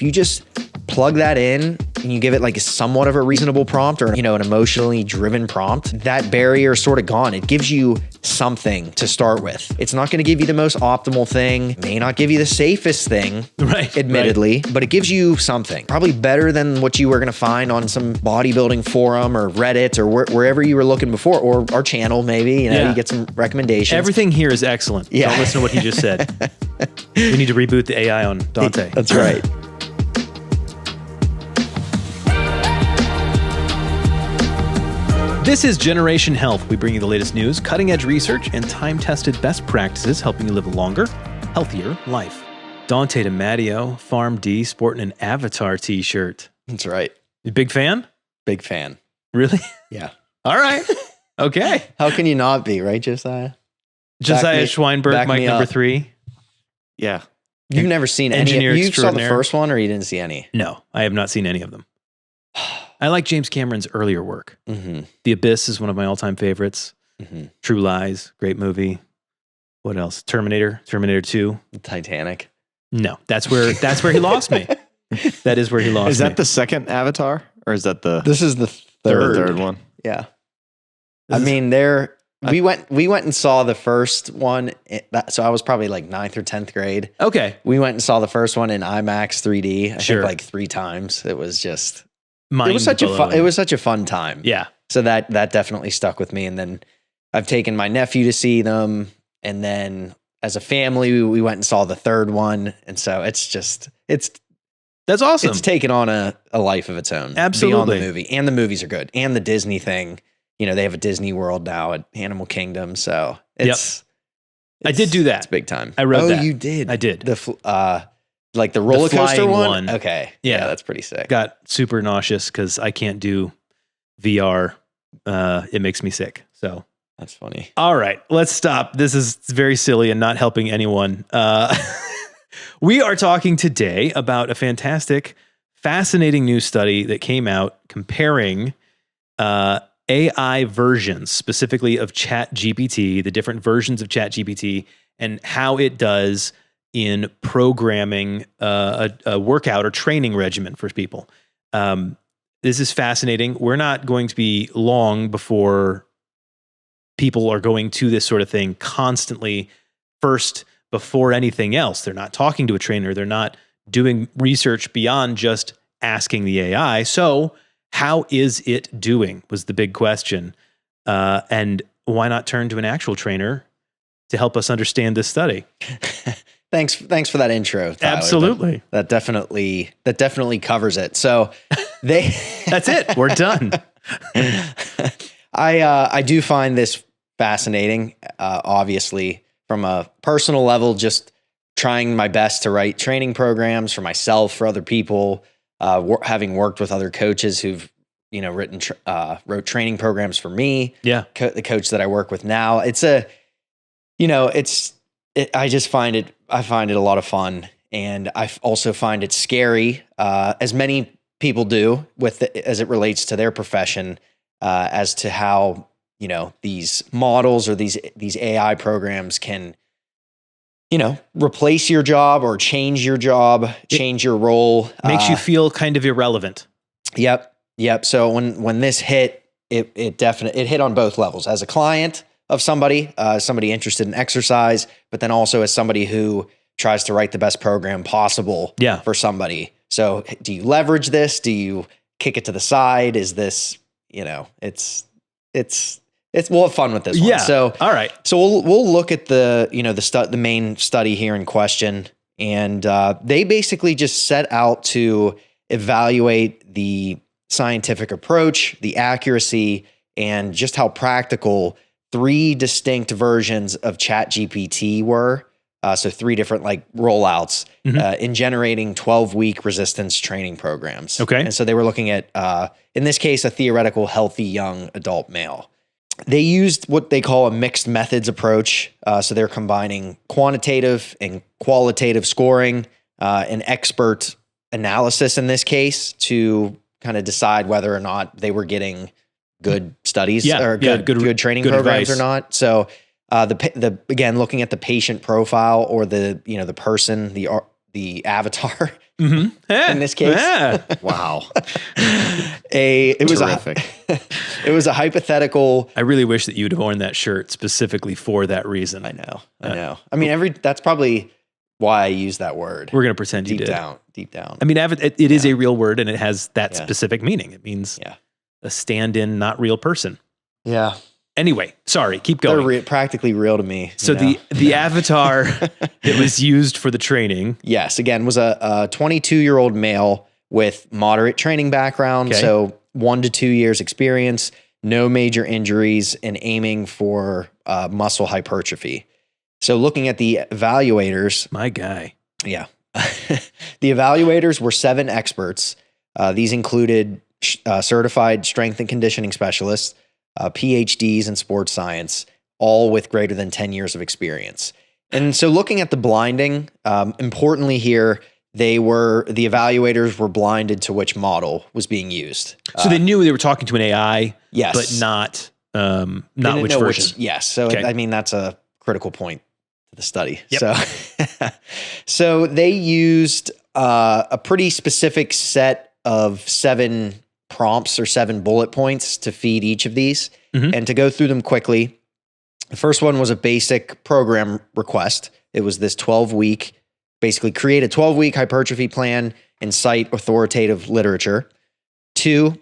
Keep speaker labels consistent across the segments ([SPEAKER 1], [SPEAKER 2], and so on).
[SPEAKER 1] If you just plug that in and you give it like a somewhat of a reasonable prompt or, an emotionally driven prompt, that barrier is sort of gone. It gives you something to start with. It's not going to give you the most optimal thing, may not give you the safest thing, admittedly, but it gives you something. Probably better than what you were going to find on some bodybuilding forum or Reddit or wherever you were looking before, or our channel maybe, you get some recommendations.
[SPEAKER 2] Everything here is excellent. Don't listen to what he just said. We need to reboot the AI on Dante.
[SPEAKER 1] That's right.
[SPEAKER 2] This is Generation Health. We bring you the latest news, cutting-edge research, and time-tested best practices helping you live a longer, healthier life. Dante DiMatteo, Farm D, sporting an Avatar t-shirt.
[SPEAKER 1] That's right.
[SPEAKER 2] You big fan?
[SPEAKER 1] Big fan.
[SPEAKER 2] Really?
[SPEAKER 1] Yeah.
[SPEAKER 2] All right. Okay.
[SPEAKER 1] How can you not be, right, Josiah?
[SPEAKER 2] Josiah Schweinberg, Mike number 3.
[SPEAKER 3] Yeah.
[SPEAKER 1] You've never seen any. You saw the first one, or you didn't see any?
[SPEAKER 2] No, I have not seen any of them. I like James Cameron's earlier work.
[SPEAKER 1] Mm-hmm.
[SPEAKER 2] The Abyss is one of my all-time favorites.
[SPEAKER 1] Mm-hmm.
[SPEAKER 2] True Lies, great movie. What else? Terminator 2.
[SPEAKER 1] Titanic.
[SPEAKER 2] No, that's where he lost me. That is where he lost me.
[SPEAKER 3] Is that the second Avatar, or is that the?
[SPEAKER 1] This is the third
[SPEAKER 3] one.
[SPEAKER 1] Yeah. We went and saw the first one. So I was probably like 9th or 10th grade.
[SPEAKER 2] Okay.
[SPEAKER 1] We went and saw the first one in IMAX 3D. I
[SPEAKER 2] Sure.
[SPEAKER 1] think like 3 times. It was just.
[SPEAKER 2] It
[SPEAKER 1] was such a fun time.
[SPEAKER 2] Yeah.
[SPEAKER 1] So that definitely stuck with me. And then I've taken my nephew to see them. And then as a family, we went and saw the third one. And so that's awesome. It's taken on a life of its own.
[SPEAKER 2] Absolutely.
[SPEAKER 1] Beyond the movie. And the movies are good. And the Disney thing, they have a Disney World now at Animal Kingdom. So
[SPEAKER 2] I did do that.
[SPEAKER 1] It's big time.
[SPEAKER 2] I wrote that.
[SPEAKER 1] Oh, you did?
[SPEAKER 2] I did.
[SPEAKER 1] Like the roller coaster
[SPEAKER 2] one?
[SPEAKER 1] Okay.
[SPEAKER 2] Yeah.
[SPEAKER 1] That's pretty sick.
[SPEAKER 2] Got super nauseous because I can't do VR. It makes me sick. So
[SPEAKER 1] that's funny.
[SPEAKER 2] All right, let's stop. This is very silly and not helping anyone. We are talking today about a fantastic, fascinating new study that came out comparing AI versions, specifically of ChatGPT, the different versions of ChatGPT, and how it does in programming a workout or training regimen for people. This is fascinating. We're not going to be long before people are going to this sort of thing constantly first before anything else. They're not talking to a trainer. They're not doing research beyond just asking the AI. So how is it doing was the big question. And why not turn to an actual trainer to help us understand this study?
[SPEAKER 1] Thanks for that intro, Tyler.
[SPEAKER 2] Absolutely.
[SPEAKER 1] That definitely covers it. So
[SPEAKER 2] that's it. We're done.
[SPEAKER 1] I do find this fascinating, obviously from a personal level, just trying my best to write training programs for myself, for other people, having worked with other coaches who've, wrote training programs for me.
[SPEAKER 2] Yeah.
[SPEAKER 1] The coach that I work with now, I find it a lot of fun, and I also find it scary, as many people do as it relates to their profession, as to how, these models or these AI programs can, replace your job or change your job, change your role.
[SPEAKER 2] Makes you feel kind of irrelevant.
[SPEAKER 1] Yep. So when this hit, it hit on both levels. As a client of somebody interested in exercise, but then also as somebody who tries to write the best program possible for somebody. So do you leverage this? Do you kick it to the side? Is this, we'll have fun with this one.
[SPEAKER 2] Yeah.
[SPEAKER 1] So,
[SPEAKER 2] all right.
[SPEAKER 1] So we'll look at the main study here in question. And they basically just set out to evaluate the scientific approach, the accuracy, and just how practical 3 distinct versions of ChatGPT were. So 3 different rollouts in generating 12-week resistance training programs.
[SPEAKER 2] Okay.
[SPEAKER 1] And so they were looking at, in this case, a theoretical healthy young adult male. They used what they call a mixed methods approach. So they're combining quantitative and qualitative scoring, and expert analysis in this case to kind of decide whether or not they were getting good studies or good training programs advice. Or not. So again, looking at the patient profile or the person, the avatar in this case.
[SPEAKER 2] Yeah.
[SPEAKER 3] Wow.
[SPEAKER 1] It was
[SPEAKER 3] Terrific.
[SPEAKER 1] it was a hypothetical.
[SPEAKER 2] I really wish that you'd have worn that shirt specifically for that reason.
[SPEAKER 1] I know. I mean, that's probably why I use that word.
[SPEAKER 2] We're going to pretend you did.
[SPEAKER 1] Deep down.
[SPEAKER 2] I mean, it is a real word, and it has that specific meaning. It means a stand-in, not real person.
[SPEAKER 1] Yeah.
[SPEAKER 2] Anyway, sorry, keep going.
[SPEAKER 1] They're practically real to me.
[SPEAKER 2] So the avatar that was used for the training.
[SPEAKER 1] Yes, again, was a 22-year-old male with moderate training background.
[SPEAKER 2] Okay.
[SPEAKER 1] So 1 to 2 years experience, no major injuries, and aiming for muscle hypertrophy. So looking at the evaluators.
[SPEAKER 2] My guy.
[SPEAKER 1] Yeah. The evaluators were 7 experts. These included certified strength and conditioning specialists, PhDs in sports science, all with greater than 10 years of experience. And so looking at the blinding, importantly here, the evaluators were blinded to which model was being used.
[SPEAKER 2] So they knew they were talking to an AI,
[SPEAKER 1] yes,
[SPEAKER 2] but not which version.
[SPEAKER 1] Yes. So
[SPEAKER 2] Okay.
[SPEAKER 1] I mean, that's a critical point to the study.
[SPEAKER 2] Yep.
[SPEAKER 1] So they used a pretty specific set of 7 prompts or 7 bullet points to feed each of these. And to go through them quickly, the first one was a basic program request. It was this 12-week, basically create a 12-week hypertrophy plan and cite authoritative literature. 2,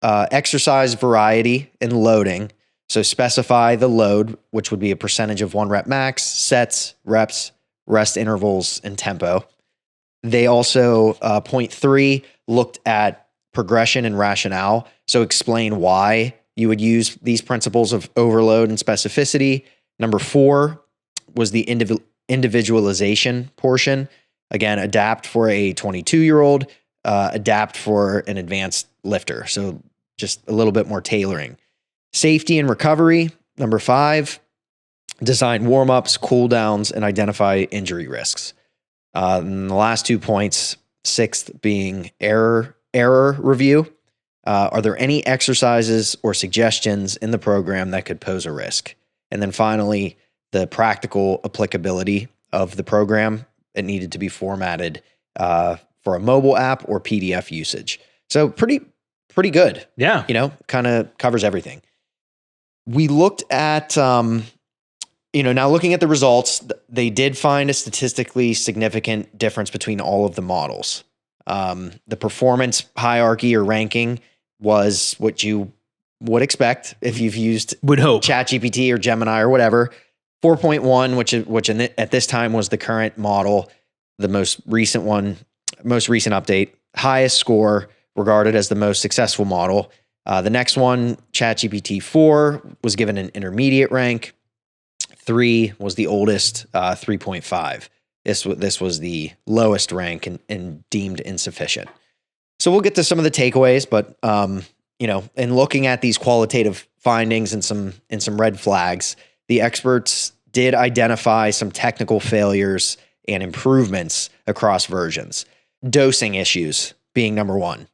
[SPEAKER 1] exercise variety and loading. So specify the load, which would be a percentage of 1 rep max, sets, reps, rest intervals, and tempo. They also, point 3, looked at progression and rationale. So explain why you would use these principles of overload and specificity. Number 4 was the individualization portion. Again, adapt for a 22-year-old, adapt for an advanced lifter. So just a little bit more tailoring. Safety and recovery. Number 5, design warm-ups, cool downs, and identify injury risks. And the last 2 points, 6th being error review. Are there any exercises or suggestions in the program that could pose a risk? And then finally, the practical applicability of the program. It needed to be formatted for a mobile app or PDF usage. So pretty good.
[SPEAKER 2] Yeah.
[SPEAKER 1] Kind of covers everything. We looked at, now looking at the results, they did find a statistically significant difference between all of the models. The performance hierarchy or ranking was what you would expect if you've used ChatGPT or Gemini or whatever. 4.1, which at this time was the current model, the most recent update, highest score regarded as the most successful model. The next one, ChatGPT 4, was given an intermediate rank. 3 was the oldest, 3.5. This was the lowest rank and deemed insufficient. So we'll get to some of the takeaways, but in looking at these qualitative findings and some red flags, the experts did identify some technical failures and improvements across versions. Dosing issues being number 1.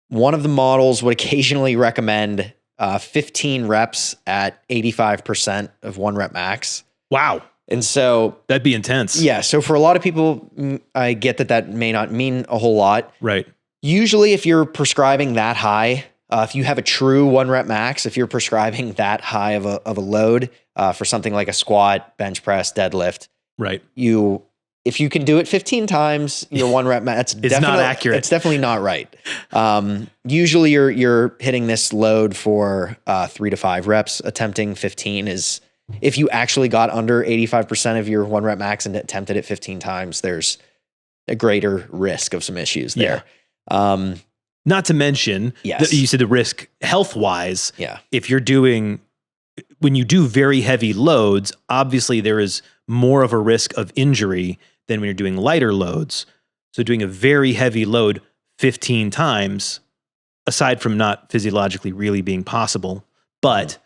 [SPEAKER 1] One of the models would occasionally recommend 15 reps at 85% of 1 rep max.
[SPEAKER 2] Wow.
[SPEAKER 1] And so
[SPEAKER 2] that'd be intense.
[SPEAKER 1] Yeah. So for a lot of people, I get that may not mean a whole lot.
[SPEAKER 2] Right.
[SPEAKER 1] Usually if you're prescribing that high, if you have a true 1 rep max, if you're prescribing that high of a load for something like a squat, bench press, deadlift,
[SPEAKER 2] right.
[SPEAKER 1] If you can do it 15 times, your 1 rep max,
[SPEAKER 2] it's not accurate.
[SPEAKER 1] It's definitely not right. Usually you're hitting this load for 3 to 5 reps. Attempting 15 is, if you actually got under 85% of your 1 rep max and attempted it 15 times, there's a greater risk of some issues there.
[SPEAKER 2] Yeah. Not to mention,
[SPEAKER 1] yes,
[SPEAKER 2] you said the risk health-wise.
[SPEAKER 1] Yeah.
[SPEAKER 2] When you do very heavy loads, obviously there is more of a risk of injury than when you're doing lighter loads. So doing a very heavy load 15 times, aside from not physiologically really being possible, but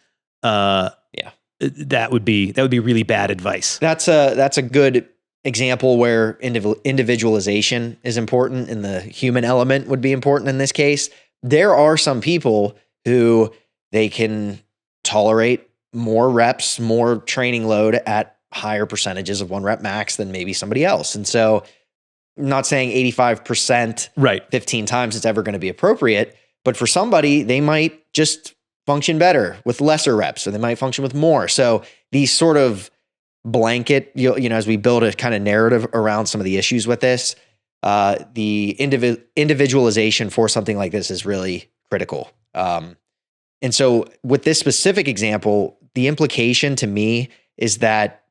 [SPEAKER 2] that would be really bad advice.
[SPEAKER 1] That's a good example where individualization is important and the human element would be important in this case. There are some people who they can tolerate more reps, more training load at higher percentages of 1 rep max than maybe somebody else. And so not saying 85%,
[SPEAKER 2] Right.
[SPEAKER 1] 15 times it's ever going to be appropriate, but for somebody, they might just function better with lesser reps, or they might function with more. So these sort of blanket, as we build a kind of narrative around some of the issues with this, the individualization for something like this is really critical. And so with this specific example, the implication to me is that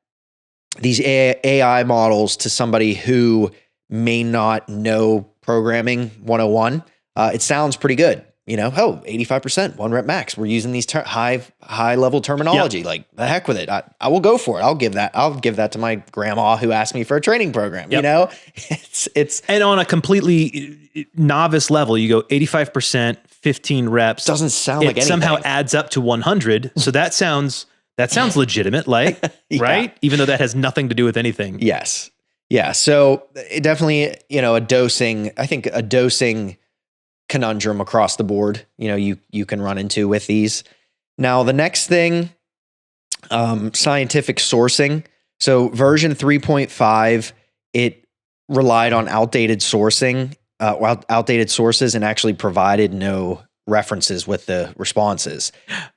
[SPEAKER 1] these AI models, to somebody who may not know programming 101, it sounds pretty good. 85%, 1 rep max. We're using these high level terminology.
[SPEAKER 2] Yep.
[SPEAKER 1] Like, the heck with it. I will go for it. I'll give that to my grandma who asked me for a training program.
[SPEAKER 2] Yep.
[SPEAKER 1] It's
[SPEAKER 2] And on a completely novice level, you go 85%, 15 reps.
[SPEAKER 1] Doesn't sound like
[SPEAKER 2] it
[SPEAKER 1] anything.
[SPEAKER 2] somehow adds up to 100. So that sounds legitimate, like,
[SPEAKER 1] Yeah.
[SPEAKER 2] right? Even though that has nothing to do with anything.
[SPEAKER 1] Yes. Yeah. So it definitely, a dosing conundrum across the board, you can run into with these. Now, the next thing, scientific sourcing. So version 3.5, it relied on outdated sources and actually provided no references with the responses.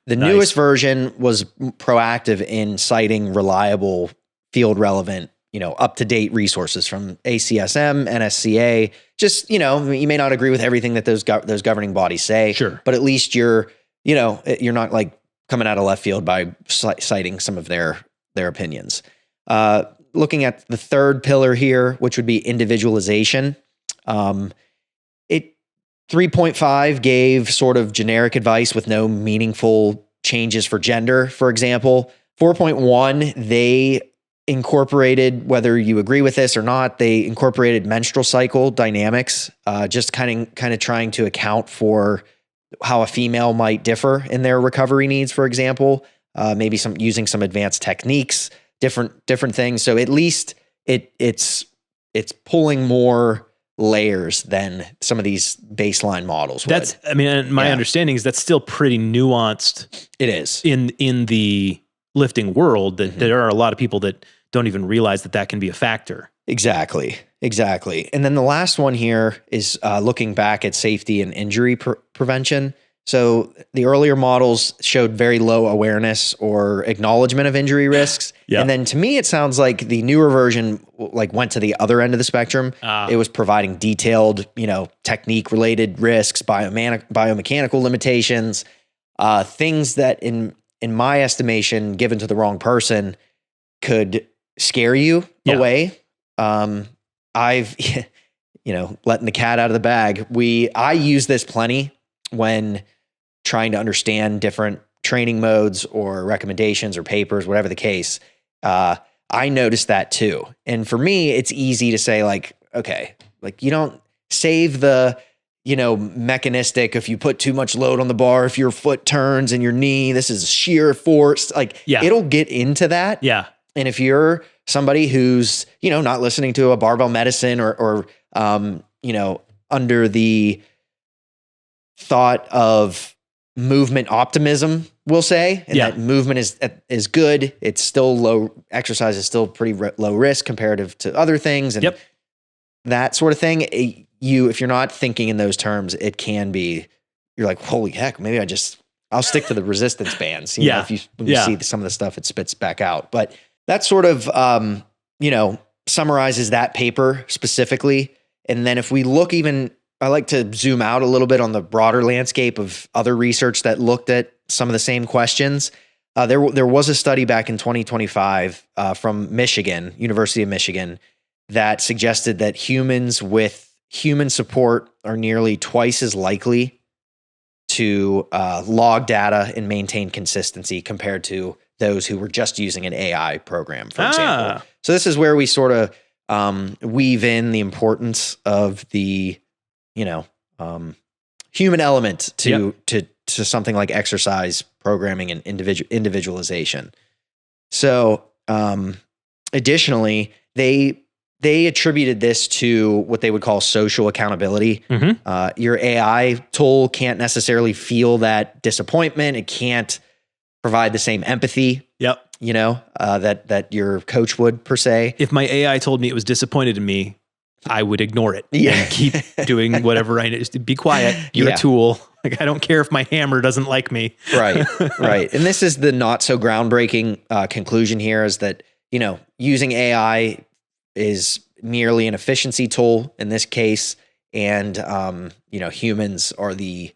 [SPEAKER 1] The
[SPEAKER 2] Nice.
[SPEAKER 1] newest version was proactive in citing reliable, field relevant, up-to-date resources from ACSM, NSCA. Just, you may not agree with everything that those governing bodies say.
[SPEAKER 2] Sure.
[SPEAKER 1] But at least you're not like coming out of left field by citing some of their opinions. Looking at the third pillar here, which would be individualization. 3.5 gave sort of generic advice with no meaningful changes for gender, for example. 4.1, they incorporated, whether you agree with this or not, they incorporated menstrual cycle dynamics, just kind of trying to account for how a female might differ in their recovery needs, for example. Maybe using some advanced techniques, different things. So at least it's pulling more layers than some of these baseline models would.
[SPEAKER 2] My understanding is that's still pretty nuanced.
[SPEAKER 1] It is.
[SPEAKER 2] In the lifting world, that there are a lot of people that don't even realize that can be a factor. Exactly.
[SPEAKER 1] And then the last one here is looking back at safety and injury prevention. So the earlier models showed very low awareness or acknowledgement of injury risks.
[SPEAKER 2] Yeah.
[SPEAKER 1] And then to me, it sounds like the newer version went to the other end of the spectrum. It was providing detailed, technique related risks, biomechanical limitations, things that in my estimation, given to the wrong person, could scare you away. I've, letting the cat out of the bag. I use this plenty when trying to understand different training modes or recommendations or papers, whatever the case. I noticed that too. And for me, it's easy to say okay, you don't save the, mechanistic. If you put too much load on the bar, if your foot turns and your knee, this is sheer force. It'll get into that.
[SPEAKER 2] Yeah.
[SPEAKER 1] And if you're somebody who's, not listening to a barbell medicine or under the thought of movement optimism, we'll say, and that movement is good. It's still low. Exercise is still pretty low risk comparative to other things, and that sort of thing. If you're not thinking in those terms, it can be. You're like, holy heck, maybe I'll stick to the resistance bands. When you see some of the stuff, it spits back out. But that sort of summarizes that paper specifically. And then if we look I like to zoom out a little bit on the broader landscape of other research that looked at some of the same questions. There was a study back in 2025 from Michigan, University of Michigan, that suggested that humans with human support are nearly twice as likely to log data and maintain consistency compared to those who were just using an AI program, for example. So this is where we sort of weave in the importance of the human element to something like exercise programming and individualization. So, additionally, they attributed this to what they would call social accountability. Your AI tool can't necessarily feel that disappointment. It can't provide the same empathy. That your coach would, per se.
[SPEAKER 2] If my AI told me it was disappointed in me, I would ignore it
[SPEAKER 1] Yeah.
[SPEAKER 2] and keep doing whatever I need to be quiet. You're
[SPEAKER 1] Yeah.
[SPEAKER 2] a tool. Like, I don't care if my hammer doesn't like me.
[SPEAKER 1] Right. Right. And this is the not so groundbreaking conclusion here is that, using AI is merely an efficiency tool in this case. And, humans are the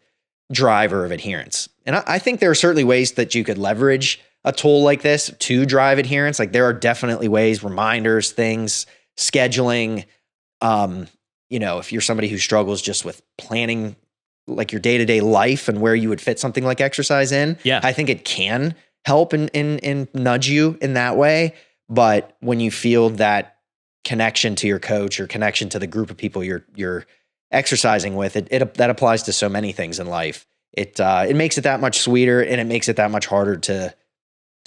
[SPEAKER 1] driver of adherence. And I think there are certainly ways that you could leverage a tool like this to drive adherence. Like there are definitely ways, reminders, things, scheduling. If you're somebody who struggles just with planning like your day-to-day life and where you would fit something like exercise in, I think it can help and nudge you in that way. But when you feel that connection to your coach or connection to the group of people you're exercising with, that applies to so many things in life. It makes it that much sweeter and it makes it that much harder to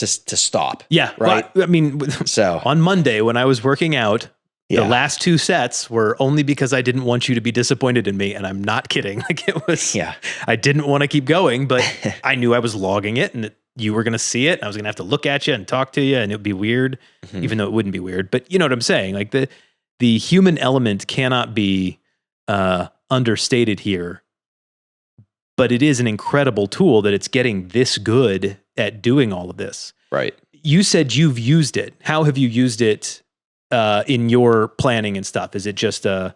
[SPEAKER 1] stop.
[SPEAKER 2] Yeah.
[SPEAKER 1] Right.
[SPEAKER 2] Well, I mean,
[SPEAKER 1] so
[SPEAKER 2] on Monday when I was working out, the last 2 sets were only because I didn't want you to be disappointed in me. And I'm not kidding. Like it was, I didn't want to keep going, but I knew I was logging it and you were going to see it. And I was going to have to look at you and talk to you and it would be weird, even though it wouldn't be weird. But you know what I'm saying? Like the human element cannot be understated here, but it is an incredible tool that it's getting this good at doing all of this.
[SPEAKER 1] Right.
[SPEAKER 2] You said you've used it. How have you used it in your planning and stuff? Is it just a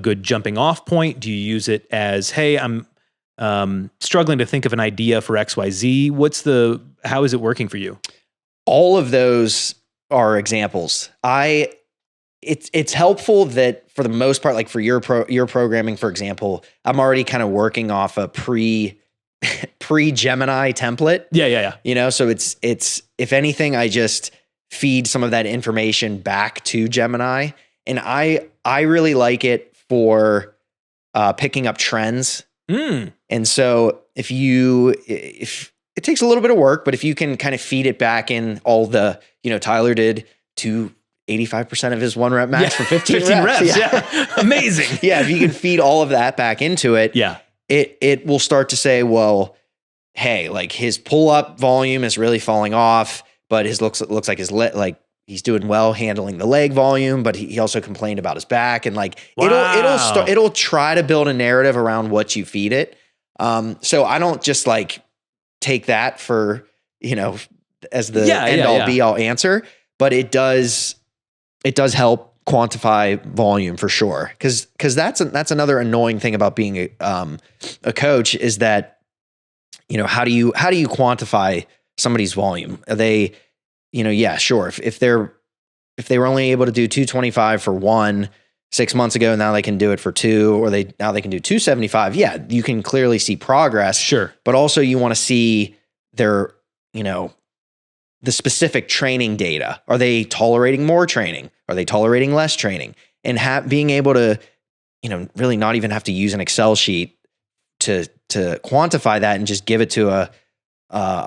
[SPEAKER 2] good jumping off point? Do you use it as, hey, I'm struggling to think of an idea for XYZ? How is it working for you?
[SPEAKER 1] All of those are examples. It's helpful that for the most part, like for your programming, for example, I'm already kind of working off a pre Gemini template.
[SPEAKER 2] Yeah.
[SPEAKER 1] So it's if anything, I just feed some of that information back to Gemini, and I really like it for picking up trends. And so if it takes a little bit of work, but if you can kind of feed it back in all the, Tyler did 85% of his 1 rep max for 15 reps.
[SPEAKER 2] Yeah. Amazing.
[SPEAKER 1] Yeah. If you can feed all of that back into it, it will start to say, well, hey, like his pull up volume is really falling off, but his looks like his he's doing well handling the leg volume, but he also complained about his back, and like it'll try to build a narrative around what you feed it. So I don't just like take that for, as the end all be all answer, but it does help quantify volume for sure. Cause that's another annoying thing about being a coach is that, how do you quantify somebody's volume? Are they, sure. If they were only able to do 225 for 1 6 months ago, now they can do it for 2, or now they can do 275. Yeah. You can clearly see progress.
[SPEAKER 2] Sure.
[SPEAKER 1] But also you want to see their, the specific training data. Are they tolerating more training? Are they tolerating less training? And being able to, really not even have to use an Excel sheet to quantify that and just give it to a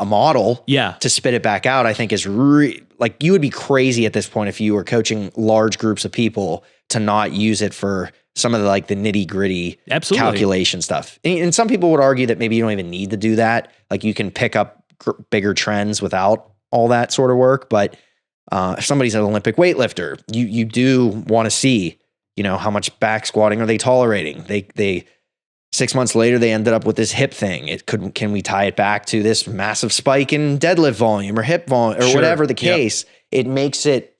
[SPEAKER 1] model to spit it back out, I think is like you would be crazy at this point if you were coaching large groups of people to not use it for some of the like the nitty gritty calculation stuff. And some people would argue that maybe you don't even need to do that. Like you can pick up bigger trends without all that sort of work. But if somebody's an Olympic weightlifter, you do want to see, how much back squatting are they tolerating? They 6 months later, they ended up with this hip thing. Can we tie it back to this massive spike in deadlift volume or hip volume or whatever the case? It makes it,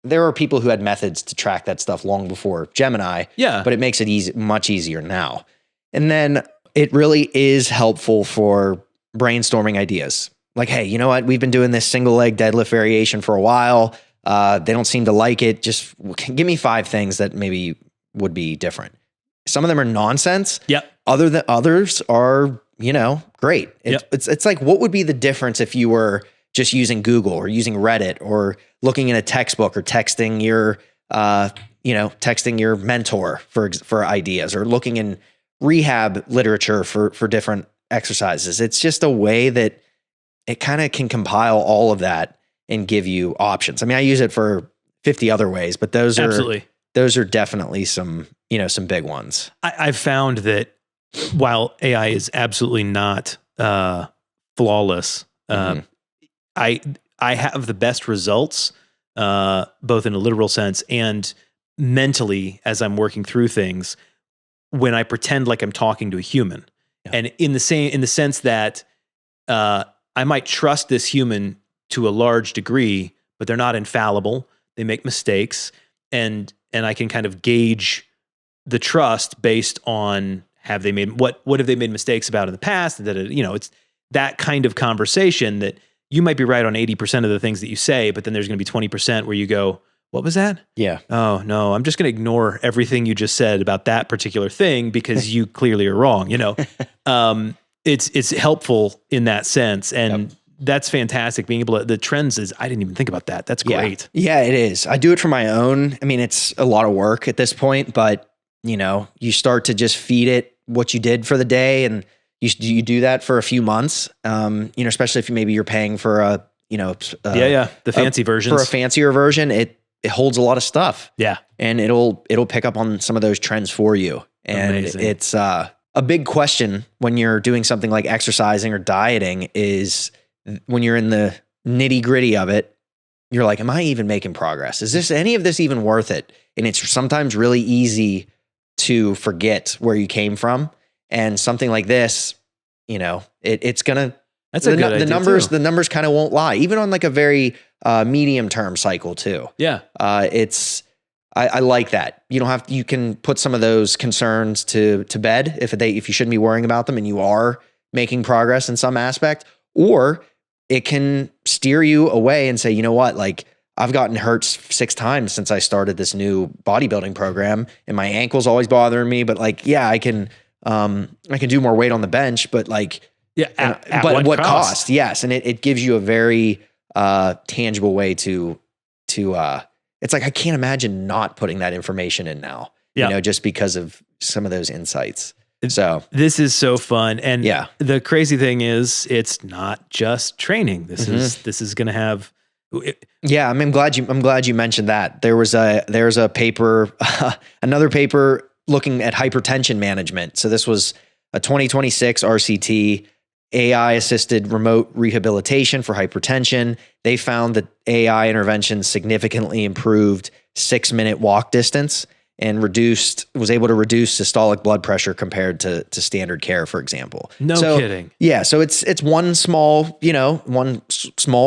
[SPEAKER 1] there are people who had methods to track that stuff long before Gemini, but it makes it much easier now. And then it really is helpful for brainstorming ideas. Like, hey, you know what? We've been doing this single leg deadlift variation for a while. They don't seem to like it. Just give me 5 things that maybe would be different. Some of them are nonsense. Others are, great. It's like, what would be the difference if you were just using Google or using Reddit or looking in a textbook or texting your mentor for ideas or looking in rehab literature for different exercises. It's just a way that it kind of can compile all of that and give you options. I mean, I use it for 50 other ways, but those are definitely some big ones.
[SPEAKER 2] I've found that while AI is absolutely not flawless, I have the best results, both in a literal sense and mentally as I'm working through things when I pretend like I'm talking to a human.
[SPEAKER 1] Yeah.
[SPEAKER 2] And in the sense that I might trust this human to a large degree, but they're not infallible. They make mistakes, and I can kind of gauge the trust based on have they made what have they made mistakes about in the past? That it's that kind of conversation that you might be right on 80% of the things that you say, but then there's going to be 20% where you go, what was that?
[SPEAKER 1] Yeah.
[SPEAKER 2] Oh no, I'm just going to ignore everything you just said about that particular thing because you clearly are wrong. It's helpful in that sense, and that's fantastic. Being able to the trends is I didn't even think about that. That's great.
[SPEAKER 1] Yeah, it is. I do it for my own. I mean, it's a lot of work at this point, but you start to just feed it what you did for the day, and you do that for a few months. Especially if maybe you're paying for the fancy versions. For a fancier version, it holds a lot of stuff.
[SPEAKER 2] Yeah.
[SPEAKER 1] And it'll pick up on some of those trends for you. And
[SPEAKER 2] Amazing.
[SPEAKER 1] It's a big question when you're doing something like exercising or dieting is when you're in the nitty gritty of it, you're like, am I even making progress? Is any of this even worth it? And it's sometimes really easy to forget where you came from. And something like this, it's going to,
[SPEAKER 2] that's a good idea
[SPEAKER 1] the numbers kind of won't lie, even on like a very medium term cycle too.
[SPEAKER 2] Yeah.
[SPEAKER 1] I like that. You can put some of those concerns to bed if you shouldn't be worrying about them and you are making progress in some aspect, or it can steer you away and say, you know what, like I've gotten hurt 6 times since I started this new bodybuilding program and my ankle's always bothering me, but like, yeah, I can do more weight on the bench, but like,
[SPEAKER 2] yeah, at
[SPEAKER 1] what cost? Yes. And it gives you a very tangible way to it's like, I can't imagine not putting that information in now, just because of some of those insights. So
[SPEAKER 2] this is so fun. And
[SPEAKER 1] yeah,
[SPEAKER 2] the crazy thing is it's not just training. This is going to have.
[SPEAKER 1] Yeah. I'm glad you mentioned that. There's a paper, another paper looking at hypertension management. So this was a 2026 RCT, AI assisted remote rehabilitation for hypertension. They found that AI interventions significantly improved 6-minute walk distance and was able to reduce systolic blood pressure compared to standard care, for example.
[SPEAKER 2] No kidding.
[SPEAKER 1] Yeah. So it's one small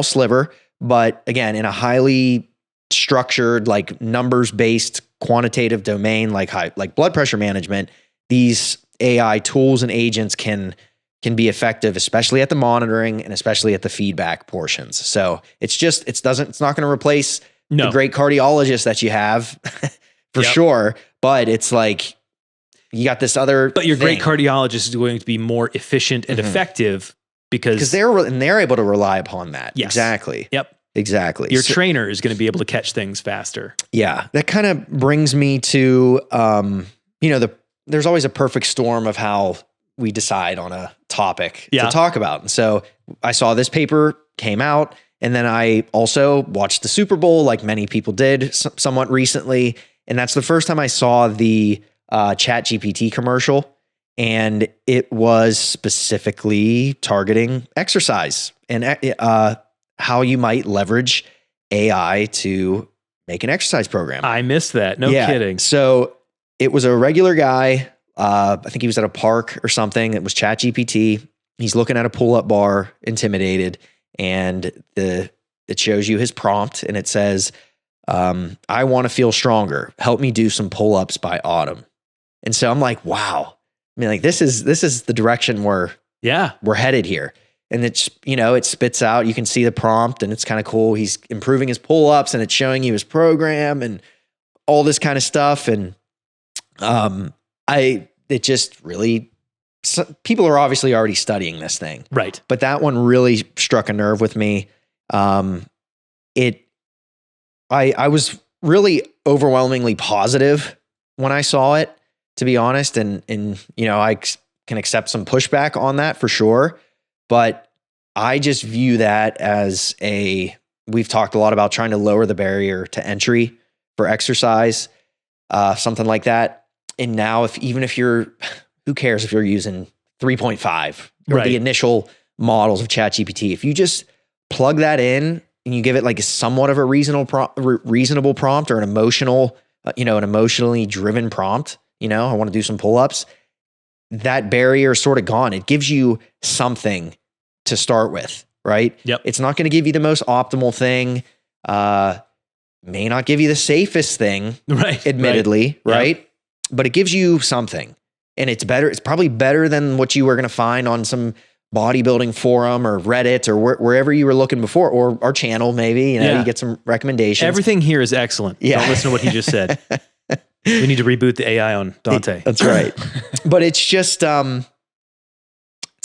[SPEAKER 1] sliver, but again, in a highly structured, like numbers-based quantitative domain, like blood pressure management, these AI tools and agents can be effective, especially at the monitoring and especially at the feedback portions. So it's not going to replace the great cardiologist that you have for sure, but it's like you got this other.
[SPEAKER 2] But your great cardiologist is going to be more efficient and effective because
[SPEAKER 1] they're able to rely upon that.
[SPEAKER 2] Yes.
[SPEAKER 1] Exactly.
[SPEAKER 2] Yep.
[SPEAKER 1] Exactly.
[SPEAKER 2] Your trainer is going to be able to catch things faster.
[SPEAKER 1] Yeah. That kind of brings me to, there's always a perfect storm of how we decide on a topic to talk about. And so I saw this paper came out, and then I also watched the Super Bowl like many people did somewhat recently. And that's the first time I saw the ChatGPT commercial, and it was specifically targeting exercise and how you might leverage AI to make an exercise program.
[SPEAKER 2] I missed that. No kidding.
[SPEAKER 1] So it was a regular guy. I think he was at a park or something. It was ChatGPT. He's looking at a pull-up bar, intimidated, and it shows you his prompt, and it says, I want to feel stronger. Help me do some pull-ups by autumn. And so I'm like, wow. I mean, like this is the direction we're headed here. And it's, it spits out, you can see the prompt, and it's kind of cool. He's improving his pull-ups, and it's showing you his program and all this kind of stuff. And it just really, people are obviously already studying this thing.
[SPEAKER 2] Right.
[SPEAKER 1] But that one really struck a nerve with me. I was really overwhelmingly positive when I saw it, to be honest. And I can accept some pushback on that for sure. But I just view that as we've talked a lot about trying to lower the barrier to entry for exercise, something like that. And now who cares if you're using 3.5 or the initial models of ChatGPT, if you just plug that in and you give it like somewhat of a reasonable prompt or an emotional an emotionally driven prompt, I want to do some pull-ups, that barrier is sort of gone. It gives you something to start with, right?
[SPEAKER 2] Yep.
[SPEAKER 1] It's not going to give you the most optimal thing, may not give you the safest thing,
[SPEAKER 2] Right.
[SPEAKER 1] admittedly, right?
[SPEAKER 2] Yep.
[SPEAKER 1] But it gives you something, and it's better. It's probably better than what you were going to find on some bodybuilding forum or Reddit or wherever you were looking before, or our channel, maybe, you get some recommendations.
[SPEAKER 2] Everything here is excellent.
[SPEAKER 1] Yeah.
[SPEAKER 2] Don't listen to what he just said. We need to reboot the AI on Dante.
[SPEAKER 1] That's right. But it's just, it's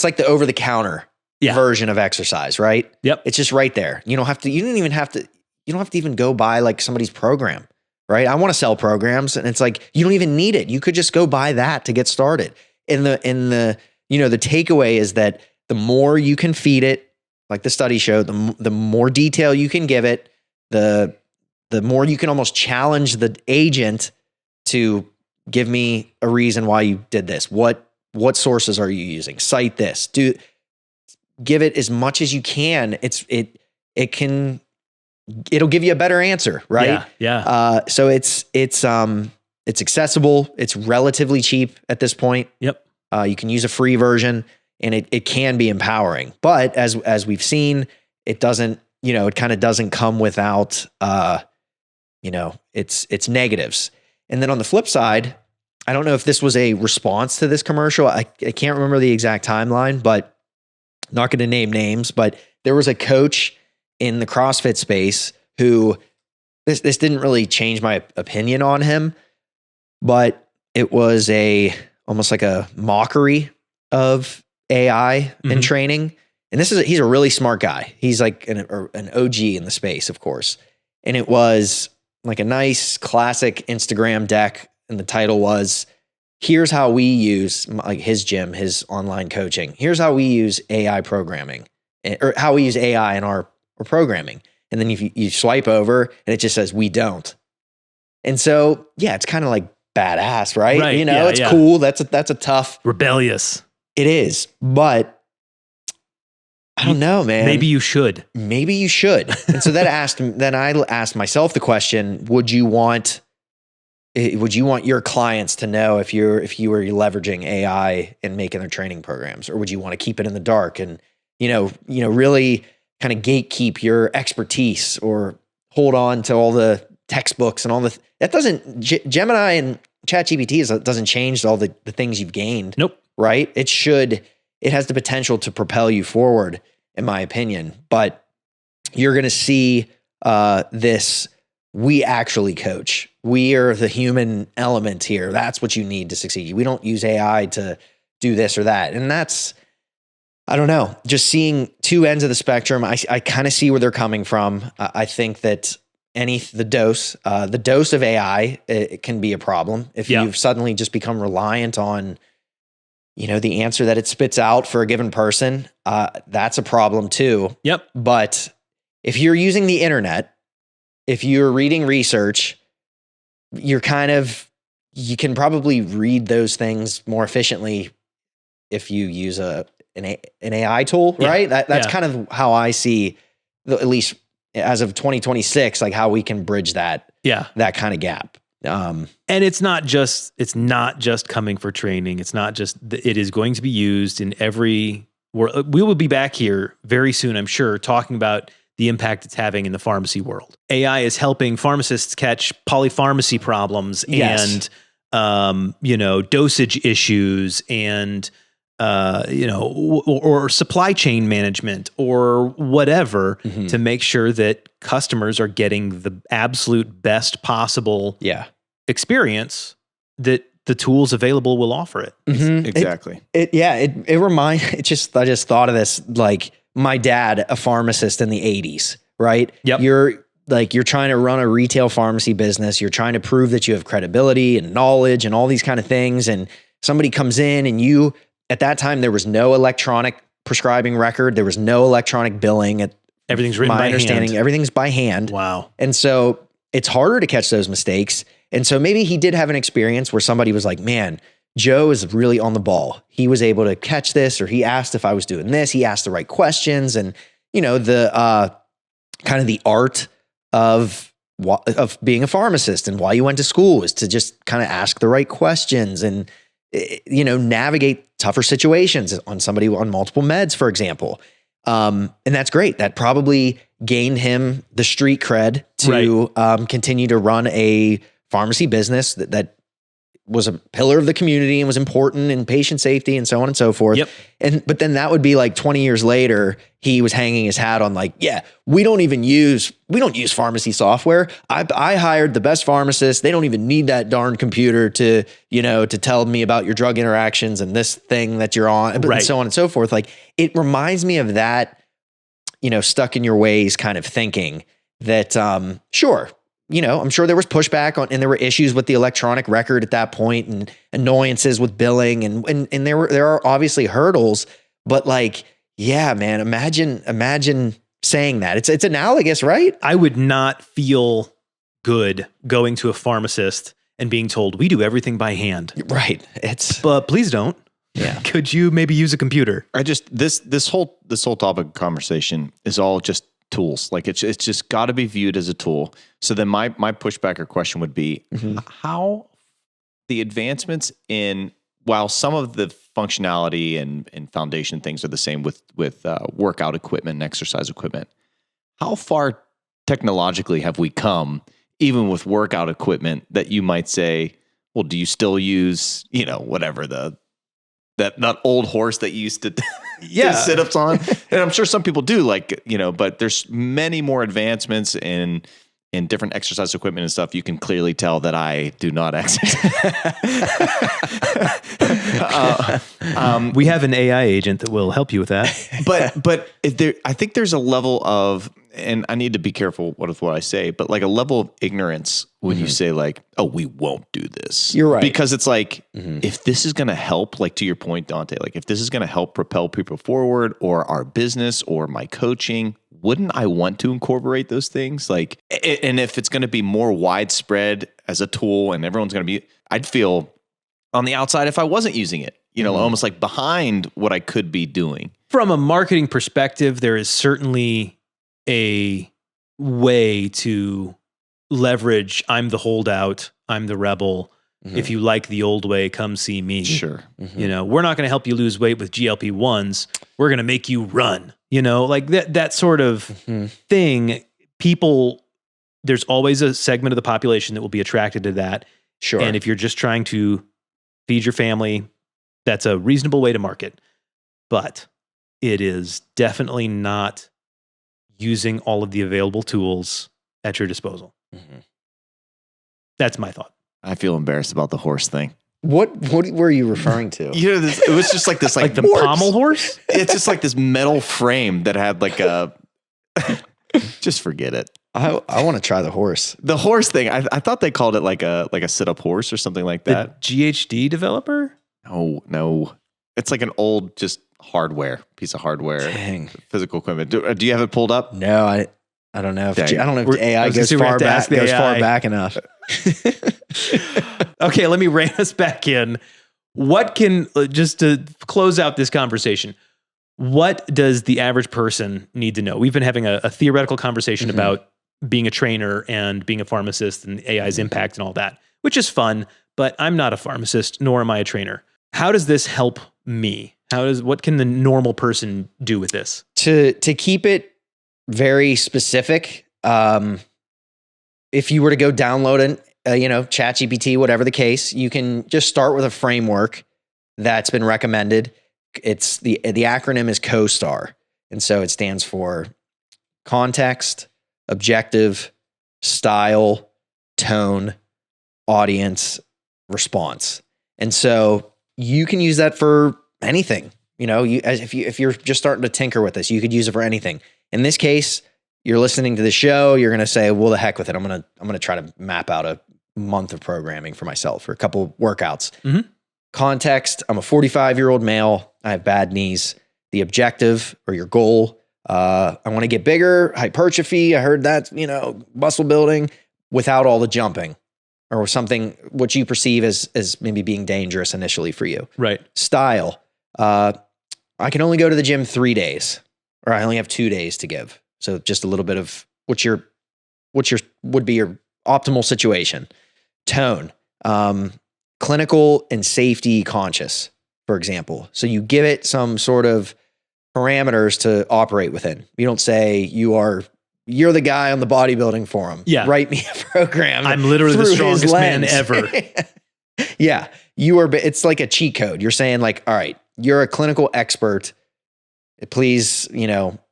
[SPEAKER 1] like the over the counter version of exercise, right?
[SPEAKER 2] Yep.
[SPEAKER 1] It's just right there. You don't have to even go buy like somebody's program, right? I want to sell programs, and it's like, you don't even need it. You could just go buy that to get started. And the takeaway is that the more you can feed it, like the study showed, the more detail you can give it, the more you can almost challenge the agent to give me a reason why you did this. What sources are you using? Cite this. Give it as much as you can. It'll give you a better answer, right?
[SPEAKER 2] Yeah.
[SPEAKER 1] So it's accessible. It's relatively cheap at this point.
[SPEAKER 2] Yep.
[SPEAKER 1] You can use a free version, and it can be empowering. But as we've seen, it doesn't, it kind of doesn't come without, its negatives. And then on the flip side, I don't know if this was a response to this commercial. I can't remember the exact timeline, but not going to name names, but there was a coach in the CrossFit space who, this didn't really change my opinion on him, but it was almost like a mockery of AI in training. And he's a really smart guy. He's like an OG in the space, of course. And it was like a nice classic Instagram deck. And the title was, here's how we use, like his gym, his online coaching. Here's how we use AI programming, or how we use AI in our programming. And then you swipe over and it just says, we don't. And so, yeah, it's kind of like badass, right?
[SPEAKER 2] Right.
[SPEAKER 1] It's cool. That's a tough.
[SPEAKER 2] Rebellious.
[SPEAKER 1] It is. But I don't know, man.
[SPEAKER 2] Maybe you should.
[SPEAKER 1] And so then I asked myself the question, would you want your clients to know if you were leveraging AI and making their training programs, or would you want to keep it in the dark and, really kind of gatekeep your expertise, or hold on to all the textbooks and all that doesn't, Gemini and ChatGPT doesn't change all the things you've gained.
[SPEAKER 2] Nope.
[SPEAKER 1] Right? It has the potential to propel you forward, in my opinion, but you're going to see this. We actually coach. We are the human element here. That's what you need to succeed. We don't use AI to do this or that. And that's, I don't know, just seeing two ends of the spectrum. I kind of see where they're coming from. I think that the dose of AI, it can be a problem. If you've suddenly just become reliant on, the answer that it spits out for a given person, that's a problem too.
[SPEAKER 2] Yep.
[SPEAKER 1] But if you're using the internet, if you're reading research, you can probably read those things more efficiently if you use an AI tool, right? That's kind of how I see, at least as of 2026, like how we can bridge that kind of gap.
[SPEAKER 2] And it's not just coming for training. It's not just, it is going to be used in every, we will be back here very soon, I'm sure, talking about the impact it's having in the pharmacy world. AI is helping pharmacists catch polypharmacy problems and, dosage issues and, or supply chain management or whatever to make sure that customers are getting the absolute best possible experience that the tools available will offer it.
[SPEAKER 3] Exactly.
[SPEAKER 1] I just thought of this, like my dad, a pharmacist in the 80s, right?
[SPEAKER 2] Yep.
[SPEAKER 1] You're trying to run a retail pharmacy business. You're trying to prove that you have credibility and knowledge and all these kind of things. And somebody comes in and at that time, there was no electronic prescribing record. There was no electronic billing.
[SPEAKER 2] Everything's written by hand.
[SPEAKER 1] Everything's by hand.
[SPEAKER 2] Wow.
[SPEAKER 1] And so it's harder to catch those mistakes. And so maybe he did have an experience where somebody was like, man, Joe is really on the ball. He was able to catch this, or he asked if I was doing this. He asked the right questions. And, the kind of the art of of being a pharmacist and why you went to school is to just kind of ask the right questions and, navigate tougher situations on somebody on multiple meds, for example. And that's great. That probably gained him the street cred to continue to run a pharmacy business that was a pillar of the community and was important in patient safety and so on and so forth.
[SPEAKER 2] Yep.
[SPEAKER 1] But then that would be like 20 years later, he was hanging his hat on like, yeah, we don't use pharmacy software. I hired the best pharmacist. They don't even need that darn computer to tell me about your drug interactions and this thing that you're on, and so on and so forth. Like, it reminds me of that, stuck in your ways kind of thinking that, sure, I'm sure there was pushback on, and there were issues with the electronic record at that point and annoyances with billing and there are obviously hurdles, but like, yeah, man, imagine saying that. It's analogous, right?
[SPEAKER 2] I would not feel good going to a pharmacist and being told we do everything by hand.
[SPEAKER 1] Right.
[SPEAKER 2] But please don't.
[SPEAKER 1] Yeah.
[SPEAKER 2] Could you maybe use a computer?
[SPEAKER 3] This whole topic of conversation is all just tools. Like it's just got to be viewed as a tool. So then my pushback or question would be how the advancements in, while some of the functionality and foundation things are the same with workout equipment and exercise equipment, how far technologically have we come even with workout equipment that you might say, well, do you still use, whatever that old horse that you used to do sit-ups on? And I'm sure some people do, like, but there's many more advancements in different exercise equipment and stuff. You can clearly tell that I do not exercise.
[SPEAKER 2] We have an AI agent that will help you with that.
[SPEAKER 3] But I think there's a level of, and I need to be careful with what I say, but like a level of ignorance when you say like, oh, we won't do this.
[SPEAKER 1] You're right.
[SPEAKER 3] Because it's like, if this is going to help, like to your point, Dante, like if this is going to help propel people forward or our business or my coaching, wouldn't I want to incorporate those things? Like, and if it's going to be more widespread as a tool and everyone's going to be, I'd feel on the outside if I wasn't using it, almost like behind what I could be doing.
[SPEAKER 2] From a marketing perspective, there is certainly a way to leverage, I'm the holdout, I'm the rebel. If you like the old way, come see me.
[SPEAKER 3] Sure.
[SPEAKER 2] We're not going to help you lose weight with GLP-1s. We're going to make you run, like that sort of thing. People, there's always a segment of the population that will be attracted to that.
[SPEAKER 1] Sure.
[SPEAKER 2] And if you're just trying to feed your family, that's a reasonable way to market. But it is definitely not using all of the available tools at your disposal. That's my thought.
[SPEAKER 3] I feel embarrassed about the horse thing.
[SPEAKER 1] What were you referring to?
[SPEAKER 3] It was just like this, like
[SPEAKER 2] the pommel horse?
[SPEAKER 3] It's just like this metal frame that had like a, just forget it.
[SPEAKER 1] I want to try the horse.
[SPEAKER 3] The horse thing. I thought they called it like a sit-up horse or something like that.
[SPEAKER 2] The GHD developer?
[SPEAKER 3] No. It's like an old, just piece of hardware.
[SPEAKER 1] Dang.
[SPEAKER 3] Physical equipment. Do you have it pulled up?
[SPEAKER 1] No, I don't know if the AI goes far back enough.
[SPEAKER 2] Okay, let me rein us back in. What can, just to close out this conversation, what does the average person need to know? We've been having a theoretical conversation about being a trainer and being a pharmacist and AI's impact and all that, which is fun, but I'm not a pharmacist, nor am I a trainer. How does this help me? What can the normal person do with this?
[SPEAKER 1] To keep it very specific, if you were to go download ChatGPT, whatever the case, you can just start with a framework that's been recommended. It's the acronym is COSTAR. And so it stands for context, objective, style, tone, audience, response. And so you can use that for anything. If you're just starting to tinker with this, you could use it for anything. In this case, you're listening to the show, you're going to say, well, the heck with it. I'm going to try to map out a month of programming for myself or a couple workouts. Context, I'm a 45-year-old male. I have bad knees. The objective or your goal, I want to get bigger, hypertrophy. I heard that, muscle building without all the jumping or something, what you perceive as maybe being dangerous initially for you.
[SPEAKER 2] Right.
[SPEAKER 1] Style, I can only go to the gym 3 days, or I only have 2 days to give. So just a little bit of what's your would be your optimal situation. Tone, clinical and safety conscious, for example. So you give it some sort of parameters to operate within. You don't say you're the guy on the bodybuilding forum.
[SPEAKER 2] Yeah.
[SPEAKER 1] Write me a program.
[SPEAKER 2] I'm literally the strongest man ever.
[SPEAKER 1] Yeah. It's like a cheat code. You're saying like, all right, you're a clinical expert. Please,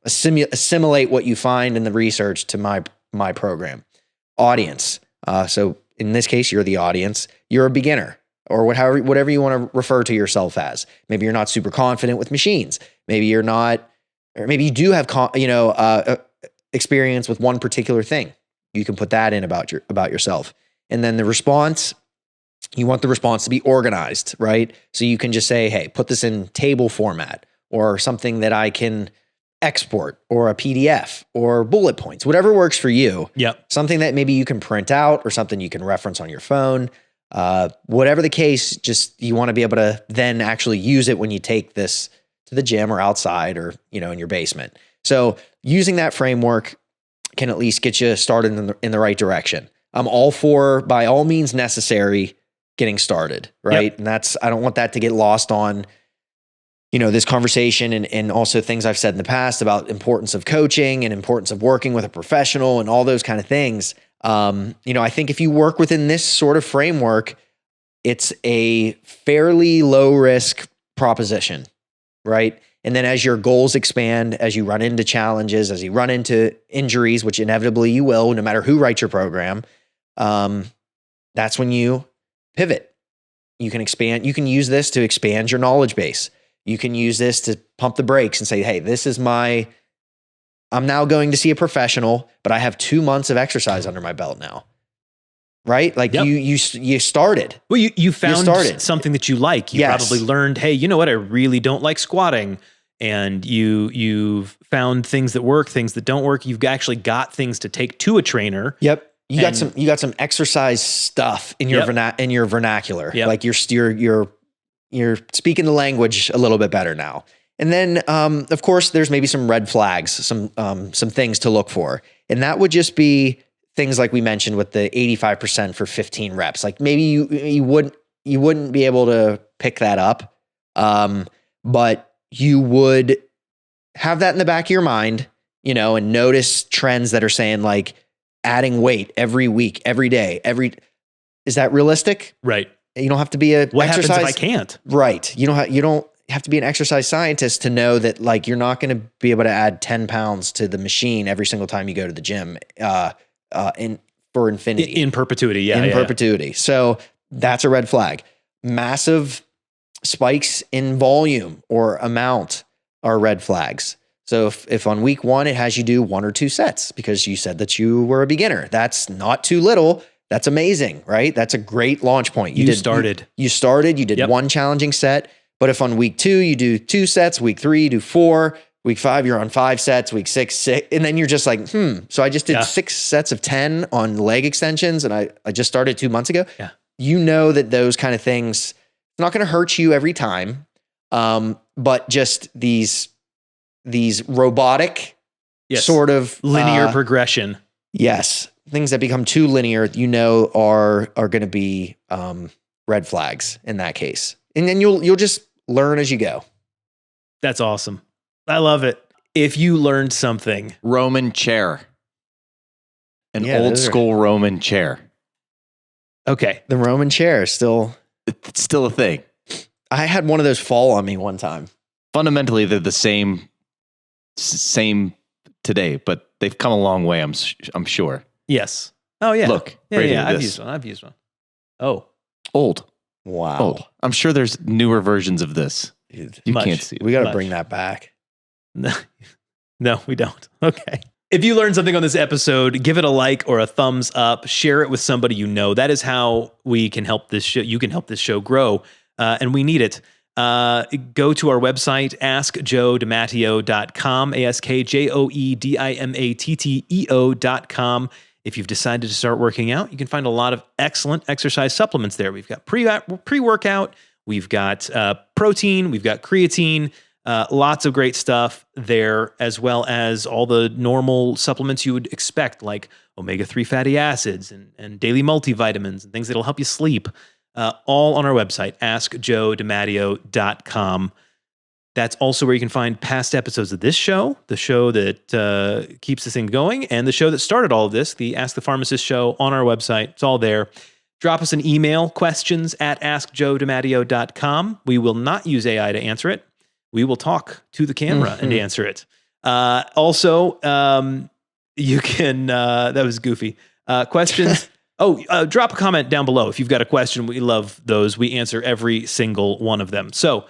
[SPEAKER 1] assimilate what you find in the research to my program. Audience. So in this case, you're the audience. You're a beginner, or whatever you want to refer to yourself as. Maybe you're not super confident with machines. Maybe you're not, or maybe you do have experience with one particular thing. You can put that in about yourself. And then the response, you want the response to be organized, right? So you can just say, hey, put this in table format, or something that I can export, or a PDF, or bullet points, whatever works for you.
[SPEAKER 2] Yep.
[SPEAKER 1] Something that maybe you can print out, or something you can reference on your phone. Whatever the case, just you want to be able to then actually use it when you take this to the gym or outside, or in your basement. So using that framework can at least get you started in the right direction. I'm all for, by all means necessary, getting started, right?
[SPEAKER 2] Yep.
[SPEAKER 1] And I don't want that to get lost on this conversation, and also things I've said in the past about importance of coaching and importance of working with a professional and all those kind of things. I think if you work within this sort of framework, it's a fairly low risk proposition, right? And then as your goals expand, as you run into challenges, as you run into injuries, which inevitably you will, no matter who writes your program, that's when you pivot. You can expand. You can use this to expand your knowledge base. You can use this to pump the brakes and say, hey, I'm now going to see a professional, but I have 2 months of exercise under my belt now. Right? Like
[SPEAKER 2] Yep.
[SPEAKER 1] you started.
[SPEAKER 2] Well, you found
[SPEAKER 1] started.
[SPEAKER 2] something that you like. You
[SPEAKER 1] Yes.
[SPEAKER 2] probably learned, hey, you know what? I really don't like squatting. And you've found things that work, things that don't work. You've actually got things to take to a trainer.
[SPEAKER 1] Yep. You got some exercise stuff in your in your vernacular.
[SPEAKER 2] Yep.
[SPEAKER 1] Like you're speaking the language a little bit better now. And then, of course, there's maybe some red flags, some things to look for. And that would just be things like we mentioned with the 85% for 15 reps. Like maybe you wouldn't be able to pick that up. But you would have that in the back of your mind, and notice trends that are saying like adding weight every week, every day, is that realistic?
[SPEAKER 2] Right.
[SPEAKER 1] You don't have to be
[SPEAKER 2] What happens if I can't?
[SPEAKER 1] Right. You don't have to be an exercise scientist to know that like you're not going to be able to add 10 pounds to the machine every single time you go to the gym for infinity.
[SPEAKER 2] In perpetuity. Yeah.
[SPEAKER 1] In perpetuity. So that's a red flag. Massive spikes in volume or amount are red flags. So if on week 1, it has you do 1 or 2 sets because you said that you were a beginner, that's not too little. That's amazing, right? That's a great launch point. You started, you did 1 challenging set. But if on week 2, you do 2 sets, week 3, you do 4, week 5, you're on 5 sets, week 6, and then you're just like, so I just did 6 sets of 10 on leg extensions, and I just started 2 months ago.
[SPEAKER 2] Yeah.
[SPEAKER 1] You know that those kind of things, it's not going to hurt you every time. But just these robotic sort of
[SPEAKER 2] linear progression.
[SPEAKER 1] Yes. Things that become too linear, are going to be red flags in that case. And then you'll just learn as you go.
[SPEAKER 2] That's awesome. I love it. If you learned something.
[SPEAKER 3] Roman chair. An old school Roman chair.
[SPEAKER 2] Okay.
[SPEAKER 1] The Roman chair is still...
[SPEAKER 3] It's still a thing.
[SPEAKER 1] I had one of those fall on me one time.
[SPEAKER 3] Fundamentally, they're the same today, but they've come a long way, I'm sure.
[SPEAKER 2] Yes. Oh, yeah.
[SPEAKER 3] Look.
[SPEAKER 2] Yeah. I've used one. Oh.
[SPEAKER 3] Old.
[SPEAKER 1] Wow.
[SPEAKER 3] Old. I'm sure there's newer versions of this. You can't see.
[SPEAKER 1] We got to bring that back.
[SPEAKER 2] No, we don't. Okay. If you learned something on this episode, give it a like or a thumbs up. Share it with somebody you know. That is how we can help this show. You can help this show grow, and we need it. Go to our website, askjoedimatteo.com, askjoedimatteo.com. If you've decided to start working out, you can find a lot of excellent exercise supplements there. We've got pre-workout, we've got protein, we've got creatine, Lots of great stuff there, as well as all the normal supplements you would expect, like omega-3 fatty acids and daily multivitamins and things that'll help you sleep, all on our website, askjodimatteo.com. That's also where you can find past episodes of this show, the show that keeps this thing going, and the show that started all of this, the Ask the Pharmacist show, on our website. It's all there. Drop us an email, questions@askjodimatteo.com. We will not use AI to answer it. We will talk to the camera and answer it. Also, you can, that was goofy. Questions. Drop a comment down below. If you've got a question, we love those. We answer every single one of them. So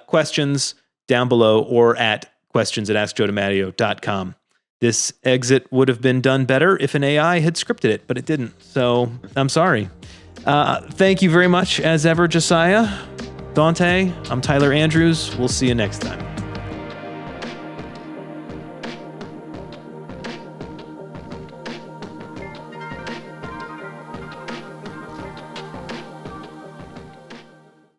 [SPEAKER 2] questions down below or at questions@askjodimatteo.com. This exit would have been done better if an AI had scripted it, but it didn't. So I'm sorry. Thank you very much, as ever, Josiah. Dante, I'm Tyler Andrews. We'll see you next time.